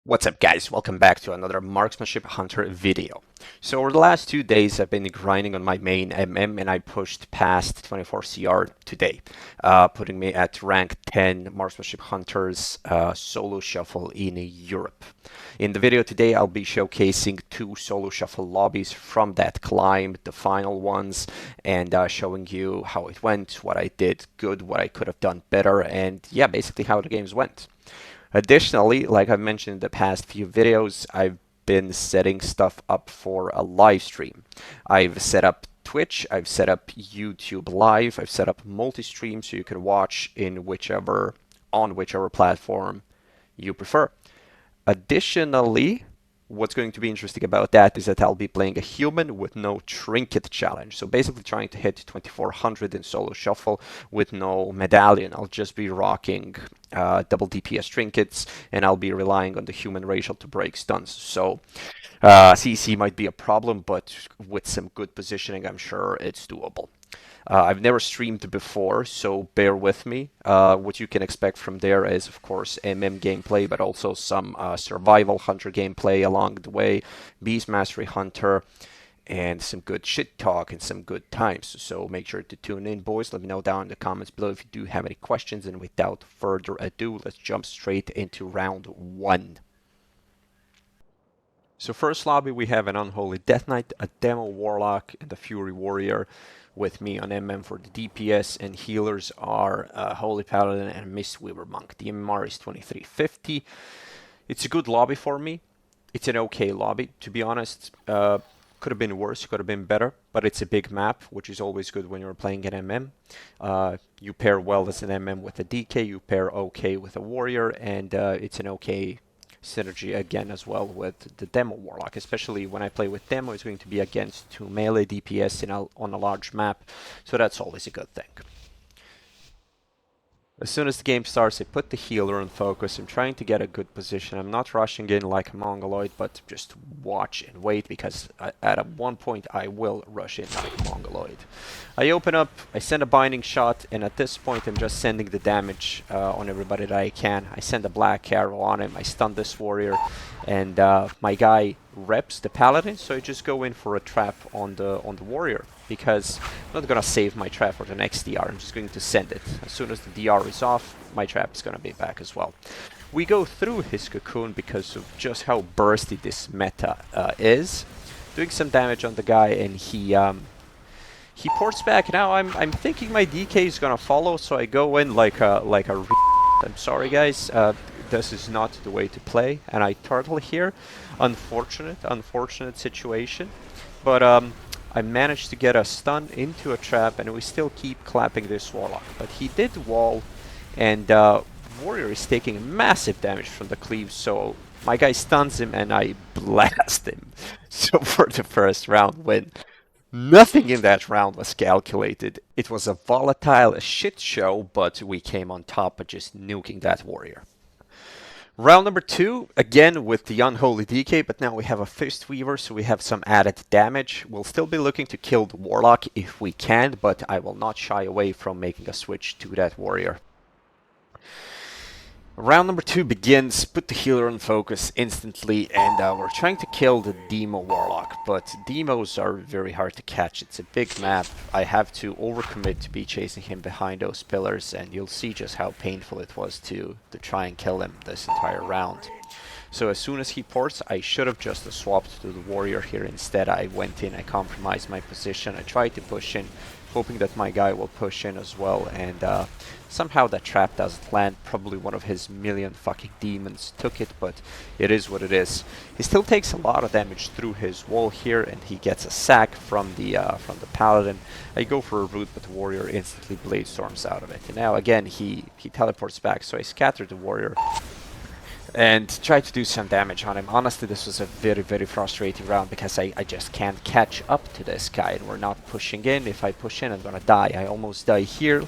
What's up, guys? Welcome back to another Marksmanship Hunter video. So over the last 2 days I've been grinding on my main MM and I pushed past 24 CR today, putting me at rank 10 Marksmanship Hunters solo shuffle in Europe. In the video today I'll be showcasing 2 solo shuffle lobbies from that climb, the final ones, and showing you how it went, what I did good, what I could have done better, and yeah, basically how the games went. Additionally, like I've mentioned in the past few videos, I've been setting stuff up for a live stream. I've set up Twitch, I've set up YouTube Live, I've set up multi-stream so you can watch on whichever platform you prefer. Additionally, what's going to be interesting about that is that I'll be playing a human with no trinket challenge. So basically trying to hit 2400 in solo shuffle with no medallion. I'll just be rocking double DPS trinkets and I'll be relying on the human racial to break stuns. So CC might be a problem, but with some good positioning, I'm sure it's doable. I've never streamed before, so bear with me. What you can expect from there is, of course, MM gameplay, but also some survival hunter gameplay along the way, beast mastery hunter, and some good shit talk and some good times. So make sure to tune in, boys. Let me know down in the comments below if you do have any questions. And without further ado, let's jump straight into round one. So first lobby, we have an Unholy Death Knight, a Demo Warlock, and a Fury Warrior with me on MM for the DPS, and healers are Holy Paladin and Mistweaver Monk. The MMR is 2350. It's a good lobby for me. It's an okay lobby, to be honest. Could have been worse, could have been better, but it's a big map, which is always good when you're playing an MM. You pair well as an MM with a DK, you pair okay with a Warrior, and it's an okay synergy again as well with the Demo Warlock, especially when I play with Demo. It's going to be against 2 melee DPS on a large map, so that's always a good thing. As soon as the game starts, I put the healer on focus. I'm trying to get a good position. I'm not rushing in like a Mongoloid, but just watch and wait, because at one point I will rush in like a Mongoloid. I open up, I send a binding shot, and at this point I'm just sending the damage on everybody that I can. I send a black arrow on him, I stun this warrior, and my guy reps the paladin, so I just go in for a trap on the warrior, because I'm not gonna save my trap for the next DR. I'm just going to send it. As soon as the DR is off, my trap is gonna be back as well. We go through his cocoon because of just how bursty this meta is. Doing some damage on the guy, and he ports back. Now I'm thinking my DK is gonna follow, so I go in like a I'm sorry, guys. This is not the way to play, and I turtle here. Unfortunate situation, but I managed to get a stun into a trap, and we still keep clapping this warlock. But he did wall, and warrior is taking massive damage from the cleave, so my guy stuns him and I blast him. So for the first round win. Nothing in that round was calculated. It was a volatile shit show, but we came on top by just nuking that warrior. Round number 2, again with the Unholy DK, but now we have a Fist Weaver, so we have some added damage. We'll still be looking to kill the Warlock if we can, but I will not shy away from making a switch to that warrior. Round number 2 begins, put the healer on focus instantly, and we're trying to kill the Demo Warlock, but Demos are very hard to catch. It's a big map. I have to overcommit to be chasing him behind those pillars, and you'll see just how painful it was to try and kill him this entire round. So as soon as he ports, I should have just swapped to the warrior here. Instead, I went in, I compromised my position, I tried to push in, hoping that my guy will push in as well, and somehow that trap doesn't land. Probably one of his million fucking demons took it, but it is what it is. He still takes a lot of damage through his wall here, and he gets a sack from the paladin. I go for a root, but the warrior instantly blade storms out of it. And now again he teleports back, so I scatter the warrior and try to do some damage on him. Honestly, this was a very, very frustrating round because I just can't catch up to this guy, and we're not pushing in. If I push in, I'm gonna die. I almost die here,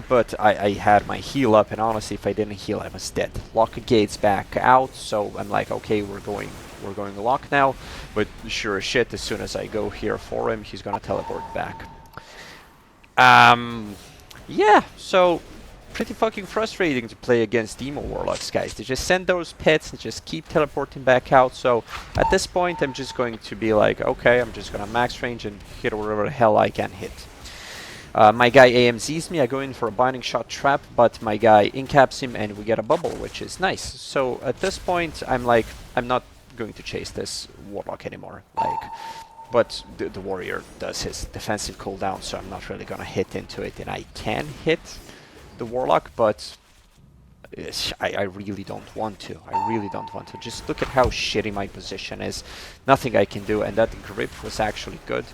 but I had my heal up, and honestly, if I didn't heal, I was dead. Lock gates back out, so I'm like, okay, we're going lock now. But sure as shit, as soon as I go here for him, he's gonna teleport back. Yeah, so pretty fucking frustrating to play against Demo Warlocks, guys. They just send those pets and just keep teleporting back out. So at this point, I'm just going to be like, okay, I'm just gonna max range and hit whatever the hell I can hit. My guy AMZs me, I go in for a binding shot trap, but my guy incaps him and we get a bubble, which is nice. So at this point, I'm like, I'm not going to chase this Warlock anymore. But the Warrior does his defensive cooldown, so I'm not really gonna hit into it, and I can hit the Warlock, but I really don't want to. I really don't want to. Just look at how shitty my position is. Nothing I can do, and that grip was actually good.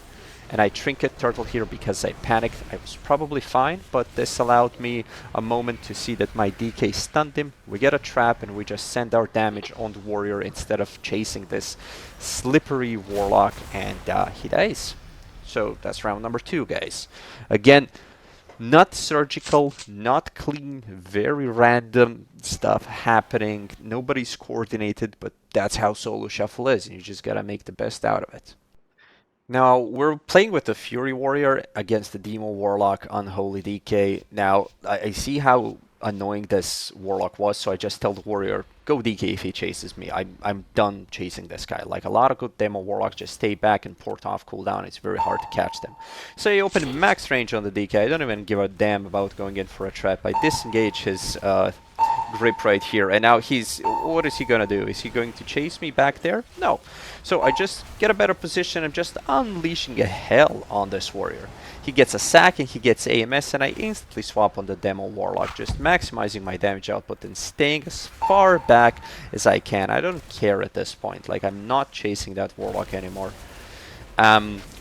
And I trinket turtle here because I panicked. I was probably fine, but this allowed me a moment to see that my DK stunned him. We get a trap and we just send our damage on the Warrior instead of chasing this slippery Warlock, and he dies. So that's round number 2, guys. Again, not surgical, not clean, very random stuff happening. Nobody's coordinated, but that's how solo shuffle is, and you just gotta make the best out of it. Now, we're playing with the Fury Warrior against the Demo Warlock Unholy DK. Now, I see how annoying this Warlock was, so I just tell the Warrior, go DK if he chases me. I'm done chasing this guy. Like, a lot of good Demo Warlocks just stay back and port off cooldown. It's very hard to catch them. So I open max range on the DK. I don't even give a damn about going in for a trap. I disengage his grip right here, and now what is he gonna do? Is he going to chase me back there? No. So I just get a better position. I'm just unleashing a hell on this Warrior. He gets a sack and he gets AMS, and I instantly swap on the Demo Warlock, just maximizing my damage output and staying as far back as I can. I don't care at this point. Like, I'm not chasing that Warlock anymore.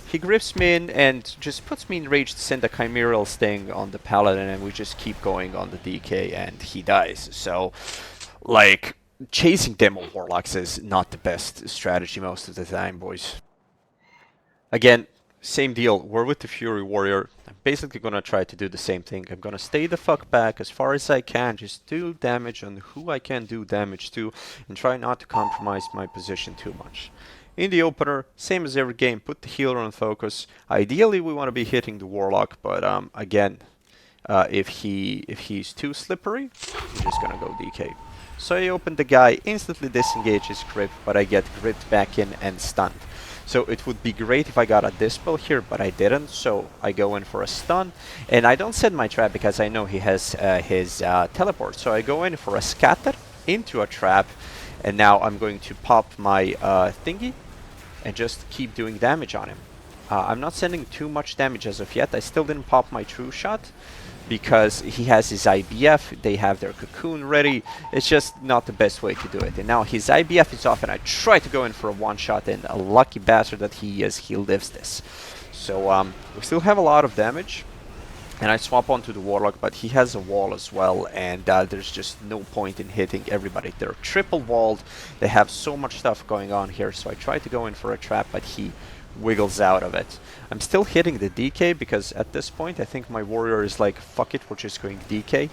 He grips me in and just puts me in rage to send a Chimeral Sting on the Paladin, and we just keep going on the DK, and he dies. So, like, chasing Demo Warlocks is not the best strategy most of the time, boys. Again, same deal. We're with the Fury Warrior. I'm basically gonna try to do the same thing. I'm gonna stay the fuck back as far as I can, just do damage on who I can do damage to, and try not to compromise my position too much. In the opener, same as every game, put the healer on focus. Ideally, we want to be hitting the Warlock, but again, if he's too slippery, we're just gonna go DK. So I open the guy, instantly disengage his grip, but I get gripped back in and stunned. So it would be great if I got a Dispel here, but I didn't, so I go in for a stun. And I don't send my trap because I know he has his teleport, so I go in for a scatter into a trap, and now I'm going to pop my thingy and just keep doing damage on him. I'm not sending too much damage as of yet. I still didn't pop my true shot because he has his IBF, they have their cocoon ready. It's just not the best way to do it. And now his IBF is off and I try to go in for a one shot, and a lucky bastard that he is, he lives this. So we still have a lot of damage. And I swap onto the Warlock, but he has a wall as well, and there's just no point in hitting everybody. They're triple walled, they have so much stuff going on here, so I try to go in for a trap, but he wiggles out of it. I'm still hitting the DK, because at this point I think my Warrior is like, fuck it, we're just going DK.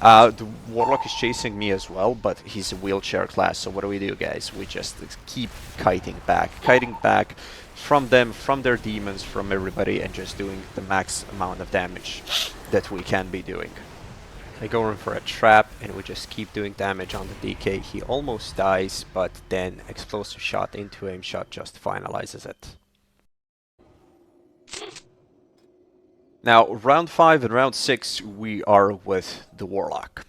The Warlock is chasing me as well, but he's a wheelchair class, so what do we do, guys? We just keep kiting back from them, from their demons, from everybody, and just doing the max amount of damage that we can be doing. I go in for a trap, and we just keep doing damage on the DK. He almost dies, but then explosive shot into aim shot just finalizes it. Now, round 5 and round 6, we are with the Warlock.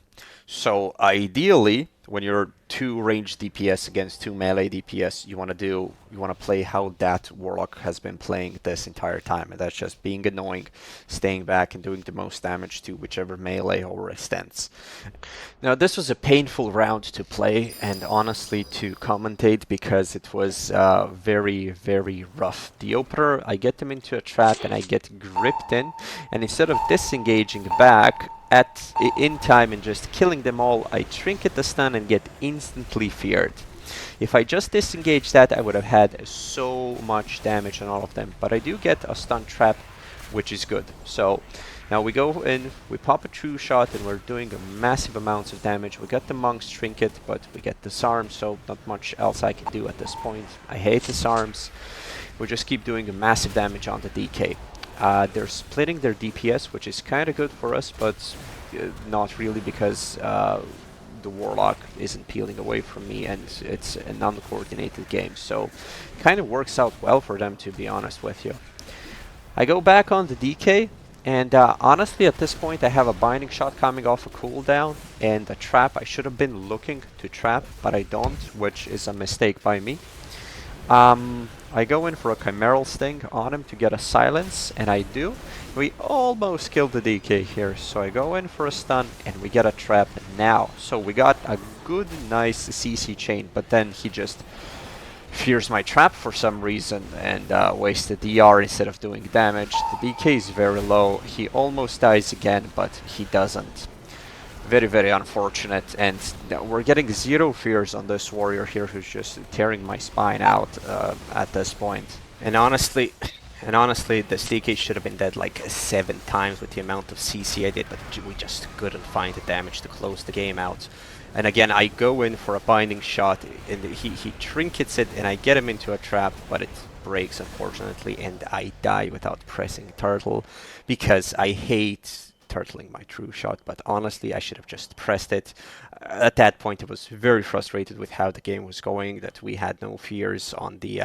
So ideally, when you're 2 ranged DPS against 2 melee DPS, you want to play how that Warlock has been playing this entire time, and that's just being annoying, staying back and doing the most damage to whichever melee or stance. Now, this was a painful round to play and honestly to commentate, because it was very, very rough. The opener, I get them into a trap and I get gripped in, and instead of disengaging back in time and just killing them all, I trinket the stun and get instantly feared. If I just disengaged that, I would have had so much damage on all of them, but I do get a stun trap, which is good. So now we go in, we pop a true shot, and we're doing massive amounts of damage. We got the Monk's Trinket, but we get disarm, so not much else I can do at this point. I hate disarms. We just keep doing massive damage on the DK. They're splitting their DPS, which is kind of good for us, but not really, because the Warlock isn't peeling away from me, and it's an uncoordinated game. So kind of works out well for them, to be honest with you. I go back on the DK, and honestly at this point I have a binding shot coming off a cooldown and a trap. I should have been looking to trap, but I don't, which is a mistake by me. I go in for a Chimeral Sting on him to get a silence, and I do. We almost killed the DK here, so I go in for a stun, and we get a trap now. So we got a good, nice CC chain, but then he just fears my trap for some reason and wasted DR instead of doing damage. The DK is very low. He almost dies again, but he doesn't. Very, very unfortunate, and we're getting 0 fears on this warrior here who's just tearing my spine out at this point. And honestly, this DK should have been dead like 7 times with the amount of CC I did, but we just couldn't find the damage to close the game out. And again, I go in for a binding shot, and he trinkets it, and I get him into a trap, but it breaks unfortunately, and I die without pressing turtle, because I hate turtling my true shot, but honestly I should have just pressed it. At that point I was very frustrated with how the game was going, that we had no fears on the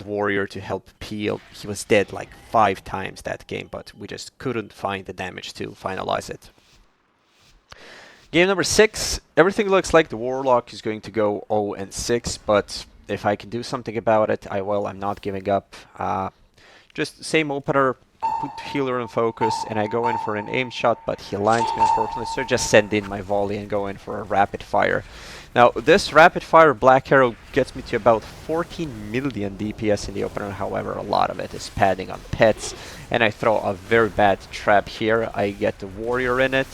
warrior to help peel. He was dead like 5 times that game, but we just couldn't find the damage to finalize it. Game number 6, everything looks like the Warlock is going to go 0-6, but if I can do something about it, I will. I'm not giving up. Just same opener, put healer in focus, and I go in for an aim shot, but he lines me unfortunately, so I just send in my volley and go in for a rapid fire. Now this rapid fire Black Arrow gets me to about 14 million DPS in the opener, however a lot of it is padding on pets, and I throw a very bad trap here. I get the warrior in it,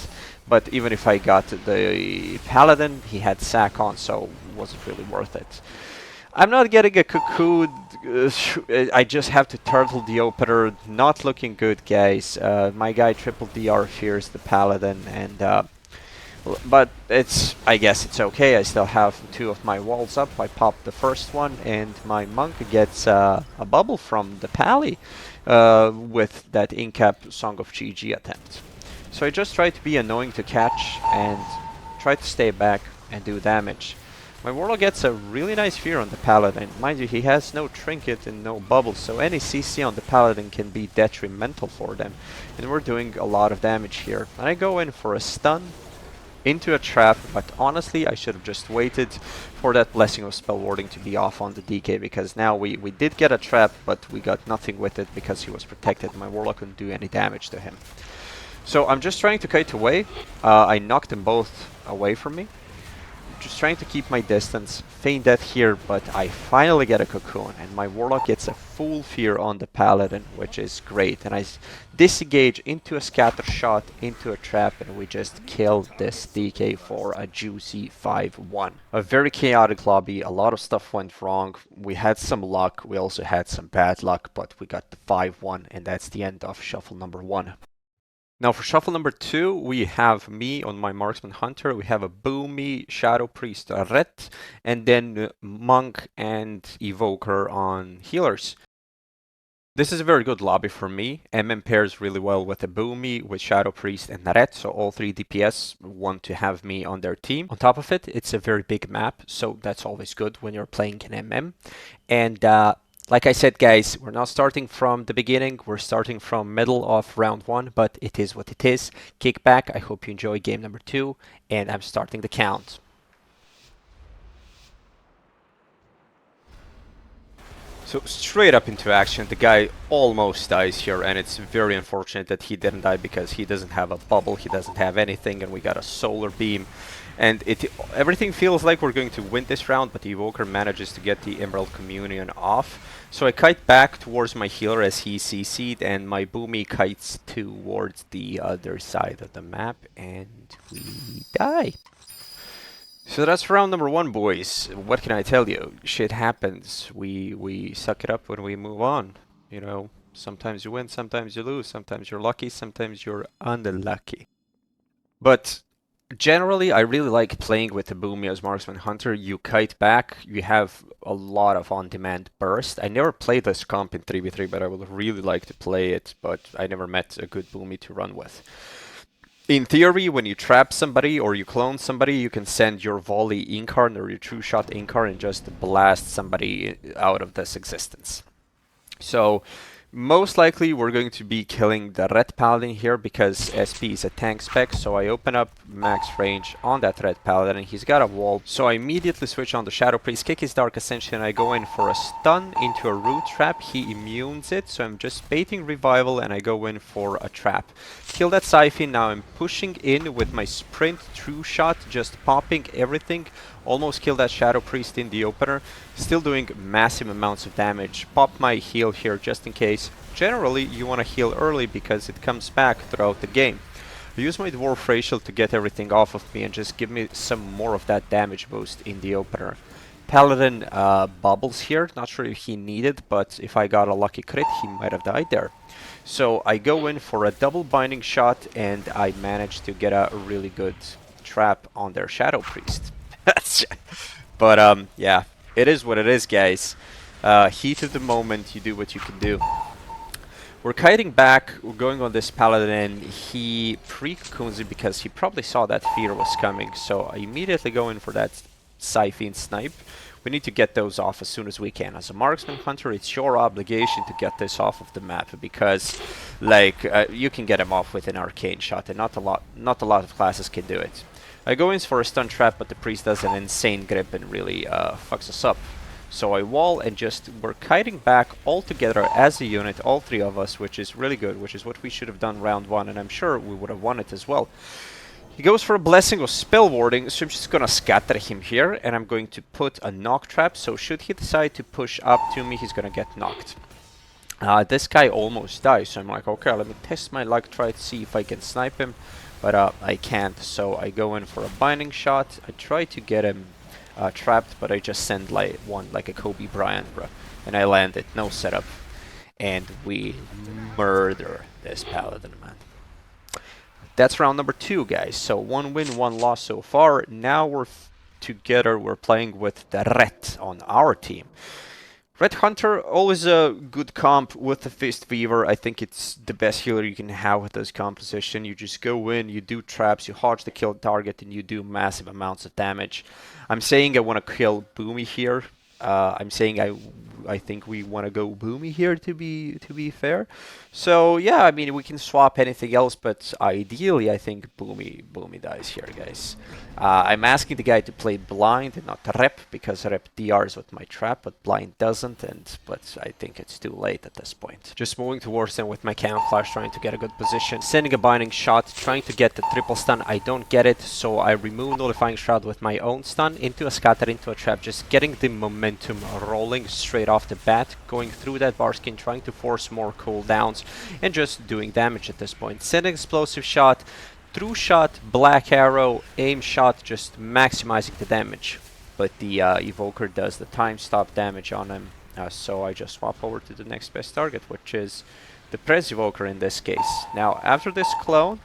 but even if I got the paladin, he had sack on, so it wasn't really worth it. I'm not getting a cocoon. I just have to turtle the opener. Not looking good, guys. My guy triple DR fears the paladin, and but I guess it's okay. I still have 2 of my walls up. I popped the first one, and my monk gets a bubble from the pally with that in-cap Song of GG attempt. So I just try to be annoying to catch and try to stay back and do damage. My Warlock gets a really nice fear on the Paladin. Mind you, he has no trinket and no bubbles, so any CC on the Paladin can be detrimental for them. And we're doing a lot of damage here. And I go in for a stun into a trap, but honestly I should have just waited for that Blessing of Spell Warding to be off on the DK, because now we did get a trap, but we got nothing with it because he was protected. My Warlock couldn't do any damage to him. So I'm just trying to kite away. I knocked them both away from me. Just trying to keep my distance, feign death here, but I finally get a cocoon, and my Warlock gets a full fear on the Paladin, which is great. And I disengage into a scatter shot, into a trap, and we just killed this DK for a juicy 5-1. A very chaotic lobby, a lot of stuff went wrong. We had some luck, we also had some bad luck, but we got the 5-1, and that's the end of shuffle number 1. Now for shuffle number 2, we have me on my Marksman Hunter, we have a Boomy, Shadow Priest, Ret, and then Monk and Evoker on healers. This is a very good lobby for me. MM pairs really well with a Boomy, with Shadow Priest and Ret, so all 3 DPS want to have me on their team. On top of it, it's a very big map, so that's always good when you're playing an MM. And like I said, guys, we're not starting from the beginning, we're starting from middle of round 1, but it is what it is. Kick back, I hope you enjoy game number 2, and I'm starting the count. So straight up into action, the guy almost dies here, and it's very unfortunate that he didn't die because he doesn't have a bubble, he doesn't have anything, and we got a solar beam. And everything feels like we're going to win this round, but the Evoker manages to get the Emerald Communion off. So I kite back towards my healer as he CC'd, and my Boomy kites towards the other side of the map, and we die. So that's round number 1, boys. What can I tell you? Shit happens. We suck it up when we move on. You know, sometimes you win, sometimes you lose, sometimes you're lucky, sometimes you're unlucky. But generally, I really like playing with the Boomy as Marksman Hunter. You kite back, you have a lot of on-demand burst. I never played this comp in 3v3, but I would really like to play it, but I never met a good Boomy to run with. In theory, when you trap somebody or you clone somebody, you can send your volley incarn or your true shot incarn and just blast somebody out of this existence. So most likely we're going to be killing the red paladin here because SP is a tank spec, so I open up max range on that red paladin and he's got a wall. So I immediately switch on the Shadow Priest, kick his Dark Ascension, and I go in for a stun into a root trap. He immunes it, so I'm just baiting revival and I go in for a trap. Kill that Siphon, now I'm pushing in with my sprint true shot, just popping everything. Almost killed that Shadow Priest in the opener. Still doing massive amounts of damage. Pop my heal here just in case. Generally, you want to heal early because it comes back throughout the game. I use my Dwarf Racial to get everything off of me and just give me some more of that damage boost in the opener. Paladin bubbles here. Not sure if he needed, but if I got a lucky crit, he might have died there. So I go in for a double binding shot and I manage to get a really good trap on their Shadow Priest. But yeah, it is what it is, guys. Heat of the moment, you do what you can do. We're kiting back, we're going on this paladin, and he pre-cocoons it because he probably saw that fear was coming. So I immediately go in for that Siphon snipe. We need to get those off as soon as we can. As a marksman hunter, it's your obligation to get this off of the map because, like, you can get them off with an arcane shot, and not a lot of classes can do it. I go in for a stun trap, but the priest does an insane grip and really fucks us up. So I wall and just, we're kiting back all together as a unit, all three of us, which is really good, which is what we should have done round one, and I'm sure we would have won it as well. He goes for a Blessing of Spell Warding, so I'm just gonna scatter him here, and I'm going to put a knock trap, so should he decide to push up to me, he's gonna get knocked. This guy almost dies, so I'm like, okay, let me test my luck, try to see if I can snipe him. But I can't, so I go in for a binding shot. I try to get him trapped, but I just send like a Kobe Bryant, bro. And I land it, no setup. And we murder this paladin, man. That's round number 2, guys. So 1 win, 1 loss so far. Now we're together, we're playing with the Ret on our team. Red Hunter, always a good comp with the Fist Weaver. I think it's the best healer you can have with this composition. You just go in, you do traps, you hodge the kill target, and you do massive amounts of damage. I'm saying I want to kill Boomy here. I'm saying I think we want to go Boomy here to be fair. So yeah, I mean we can swap anything else, but ideally I think Boomy dies here, guys. I'm asking the guy to play blind and not rep because rep DRs with my trap, but blind doesn't. But I think it's too late at this point. Just moving towards them with my camouflage, trying to get a good position, sending a binding shot, trying to get the triple stun. I don't get it, so I remove nullifying shroud with my own stun into a scatter, into a trap, just getting the momentum rolling straight off the bat, going through that bar skin, trying to force more cooldowns, and just doing damage at this point. Sending explosive shot, true shot, black arrow, aim shot, just maximizing the damage. But the evoker does the time stop damage on him, so I just swap over to the next best target, which is the Prez evoker in this case. Now after this clone,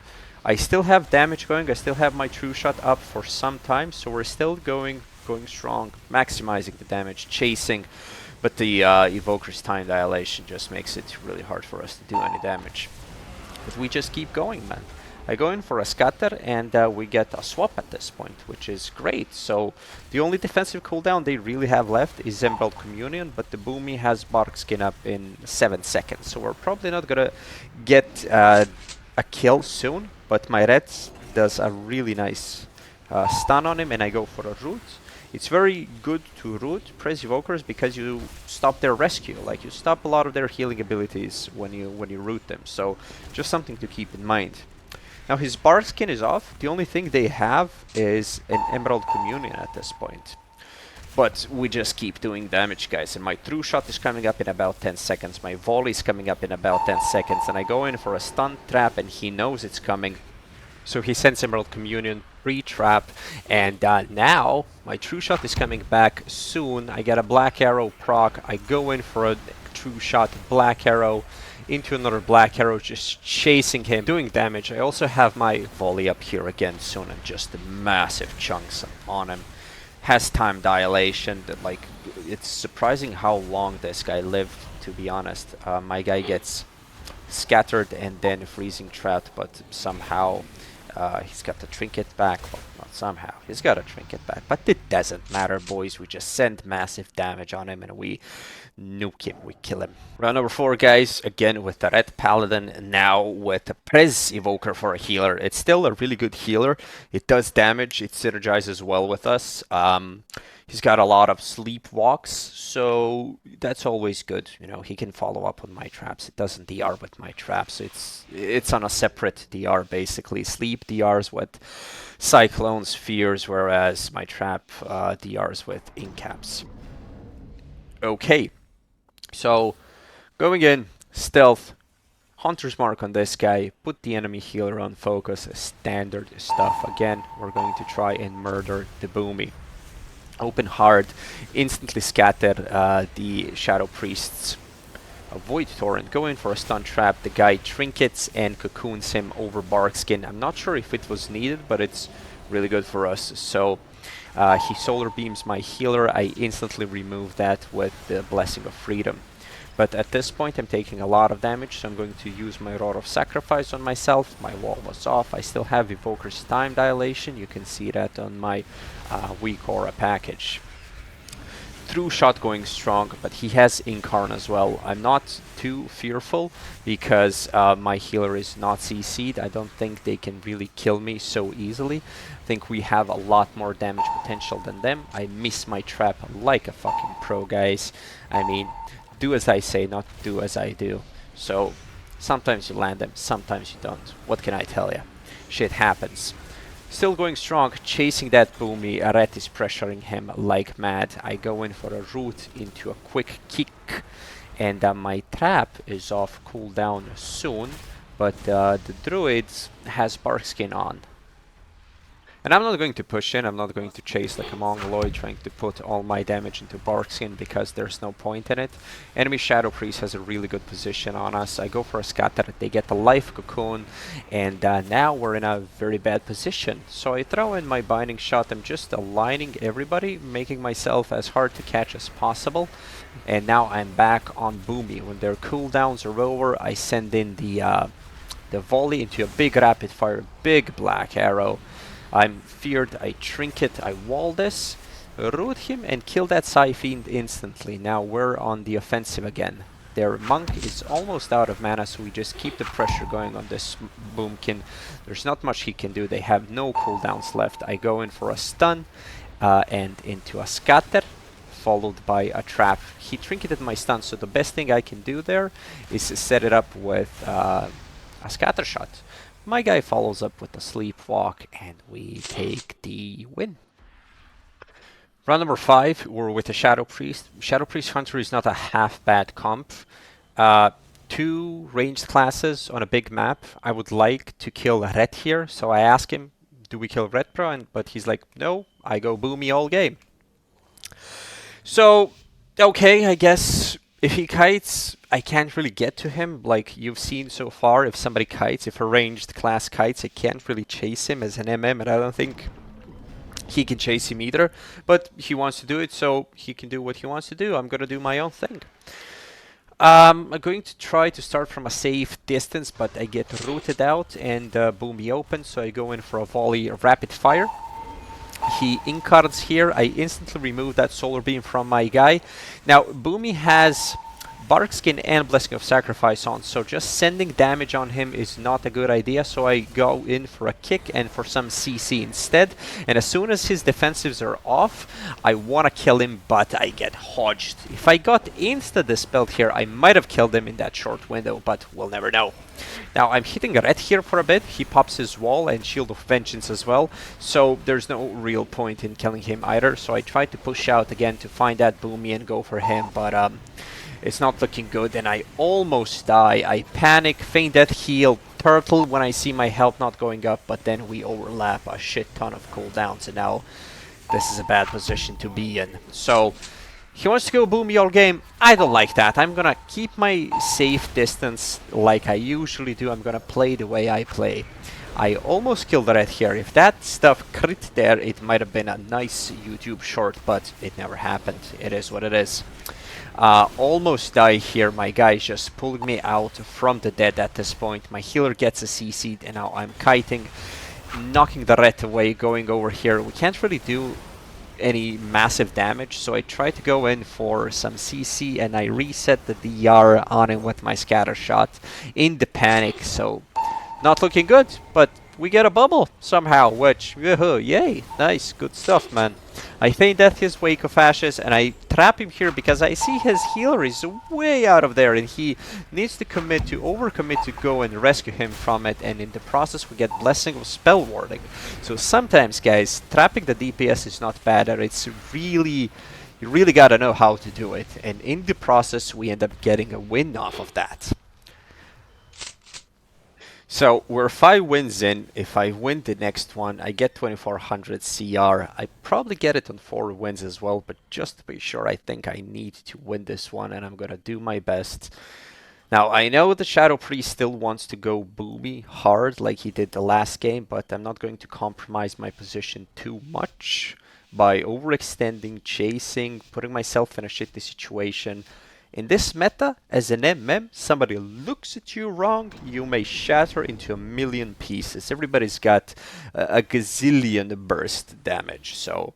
I still have damage going, I still have my true shot up for some time, so we're still going strong, maximizing the damage, chasing, but the evoker's time dilation just makes it really hard for us to do any damage. But we just keep going, man. I go in for a scatter and we get a swap at this point, which is great. So the only defensive cooldown they really have left is Emerald Communion, but the Boomy has Bark Skin up in 7 seconds. So we're probably not gonna get a kill soon, but my Red does a really nice stun on him and I go for a root. It's very good to root Prez Evokers because you stop their rescue, like you stop a lot of their healing abilities when you root them. So just something to keep in mind. Now his Bark Skin is off. The only thing they have is an Emerald Communion at this point. But we just keep doing damage, guys. And my true shot is coming up in about 10 seconds. My volley is coming up in about 10 seconds. And I go in for a stun trap and he knows it's coming. So he sends Emerald Communion, re-trap, and now my true shot is coming back soon. I get a black arrow proc. I go in for a true shot, black arrow, into another black arrow, just chasing him, doing damage. I also have my volley up here again soon, and just massive chunks on him. Has time dilation. That, like, it's surprising how long this guy lived, to be honest. My guy gets scattered and then freezing trapped, but somehow He's got the trinket back. Well, not somehow. He's got a trinket back. But it doesn't matter, boys. We just send massive damage on him and we nuke him. We kill him. Round number 4, guys. Again with the Red Paladin. Now with the Prez Evoker for a healer. It's still a really good healer. It does damage. It synergizes well with us. He's got a lot of sleepwalks, so that's always good. You know, he can follow up on my traps. It doesn't DR with my traps. It's on a separate DR basically. Sleep DRs with Cyclone Spheres, whereas my trap DRs with Incaps. Okay, so going in, stealth, Hunter's Mark on this guy, put the enemy healer on focus, standard stuff. Again, we're going to try and murder the Boomy. Open hard, instantly scatter the Shadow Priests. Avoid Torrent, go in for a stun trap. The guy trinkets and cocoons him over Barkskin. I'm not sure if it was needed, but it's really good for us. So he solar beams my healer. I instantly remove that with the Blessing of Freedom. But at this point I'm taking a lot of damage, so I'm going to use my Rod of Sacrifice on myself. My wall was off. I still have Evoker's Time Dilation. You can see that on my weak aura package. True Shot going strong, but he has Incarn as well. I'm not too fearful because my healer is not CC'd. I don't think they can really kill me so easily. I think we have a lot more damage potential than them. I miss my trap like a fucking pro, guys. I mean, do as I say, not do as I do. So sometimes you land them, sometimes you don't. What can I tell you? Shit happens. Still going strong, chasing that Boomy. Ret is pressuring him like mad. I go in for a root into a quick kick, and my trap is off cooldown soon, but the Druid has Barkskin on. And I'm not going to push in, I'm not going to chase like a Mongoloid trying to put all my damage into Barkskin because there's no point in it. Enemy Shadow Priest has a really good position on us. I go for a scatter, they get the life cocoon, and now we're in a very bad position. So I throw in my binding shot, I'm just aligning everybody, making myself as hard to catch as possible. And now I'm back on Boomy. When their cooldowns are over, I send in the volley into a big rapid fire, big black arrow. I'm feared, I trinket, I wall this, root him and kill that Psy Fiend instantly. Now we're on the offensive again. Their monk is almost out of mana, so we just keep the pressure going on this Boomkin. There's not much he can do, they have no cooldowns left. I go in for a stun and into a scatter, followed by a trap. He trinketed my stun, so the best thing I can do there is set it up with a scatter shot. My guy follows up with a sleepwalk, and we take the win. Round number 5, we're with a Shadow Priest. Shadow Priest Hunter is not a half bad comp. 2 ranged classes on a big map. I would like to kill Ret here, so I ask him, do we kill Ret, bro? But he's like, no, I go Boomy all game. So, okay, I guess if he kites, I can't really get to him. Like you've seen so far, if somebody kites, if a ranged class kites, I can't really chase him as an MM, and I don't think he can chase him either. But he wants to do it, so he can do what he wants to do. I'm gonna do my own thing. I'm going to try to start from a safe distance, but I get rooted out and Boomy open, so I go in for a volley of rapid fire. He incards here. I instantly remove that solar beam from my guy. Now, Boomy has Barkskin and Blessing of Sacrifice on, so just sending damage on him is not a good idea, so I go in for a kick and for some CC instead. And as soon as his defensives are off, I want to kill him, but I get hodged. If I got insta-dispelled here, I might have killed him in that short window, but we'll never know. Now, I'm hitting Red here for a bit. He pops his wall and Shield of Vengeance as well, so there's no real point in killing him either. So I try to push out again to find that Boomy and go for him, but it's not looking good, and I almost die. I panic, feign death, heal, turtle when I see my health not going up, but then we overlap a shit ton of cooldowns, and now this is a bad position to be in. So he wants to go Boomy all game. I don't like that. I'm gonna keep my safe distance like I usually do. I'm gonna play the way I play. I almost killed the Red here. If that stuff crit there, it might have been a nice YouTube short, but it never happened. It is what it is. Almost die here. My guy just pulled me out from the dead at this point. My healer gets a CC, and now I'm kiting. knocking the red away, going over here. We can't really do any massive damage, so I try to go in for some CC and I reset the DR on him with my scatter shot in the panic, so not looking good, but we get a bubble somehow, which, yay, nice, good stuff, man. I feign death his Wake of Ashes, and I trap him here because I see his healer is way out of there, and he needs to overcommit to go and rescue him from it, and in the process we get Blessing of Spell Warding. So sometimes, guys, trapping the DPS is not bad, and it's really, you really gotta know how to do it, and in the process we end up getting a win off of that. So we're 5 wins in. If I win the next one, I get 2400 CR. I probably get it on 4 wins as well, but just to be sure, I think I need to win this one, and I'm gonna do my best. Now, I know the Shadow Priest still wants to go boomy hard like he did the last game, but I'm not going to compromise my position too much by overextending, chasing, putting myself in a shitty situation. In this meta, as an MM, somebody looks at you wrong, you may shatter into a million pieces. Everybody's got a gazillion burst damage, so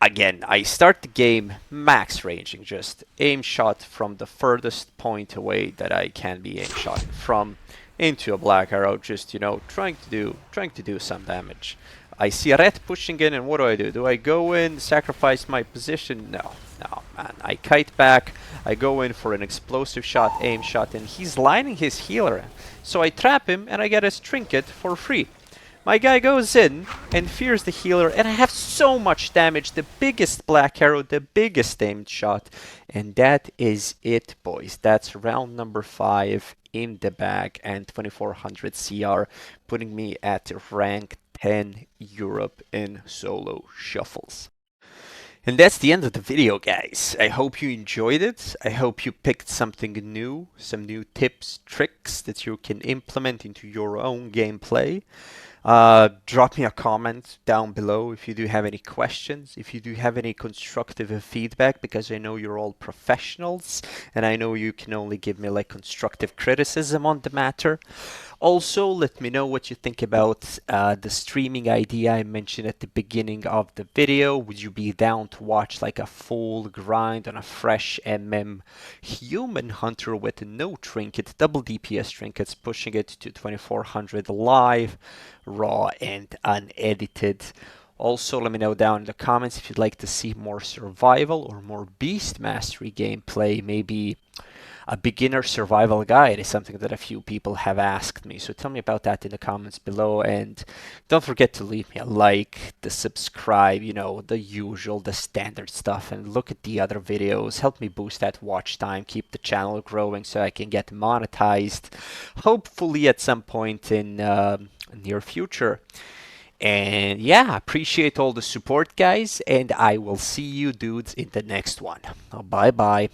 again, I start the game max ranging, just aim shot from the furthest point away that I can be aim shot from into a black arrow, just, you know, trying to do some damage. I see a red pushing in, and what do? Do I go in, sacrifice my position? No, man. I kite back, I go in for an explosive shot, aim shot, and he's lining his healer. So I trap him, and I get his trinket for free. My guy goes in and fears the healer, and I have so much damage, the biggest black arrow, the biggest aimed shot, and that is it, boys. That's round number 5 in the bag, and 2400 CR, putting me at rank 10 Europe in solo shuffles. And that's the end of the video, guys. I hope you enjoyed it. I hope you picked something new, some new tips, tricks that you can implement into your own gameplay. Drop me a comment down below if you do have any questions, if you do have any constructive feedback, because I know you're all professionals and I know you can only give me like constructive criticism on the matter. Also, let me know what you think about the streaming idea I mentioned at the beginning of the video. Would you be down to watch like a full grind on a fresh MM human hunter with no trinket, double DPS trinkets, pushing it to 2400 live, raw and unedited? Also, let me know down in the comments if you'd like to see more survival or more beast mastery gameplay. Maybe a beginner survival guide is something that a few people have asked me. So tell me about that in the comments below, and don't forget to leave me a like, the subscribe, you know, the usual, the standard stuff, and look at the other videos. Help me boost that watch time, keep the channel growing so I can get monetized, hopefully at some point in near future. And yeah, appreciate all the support, guys, and I will see you dudes in the next one. Bye bye.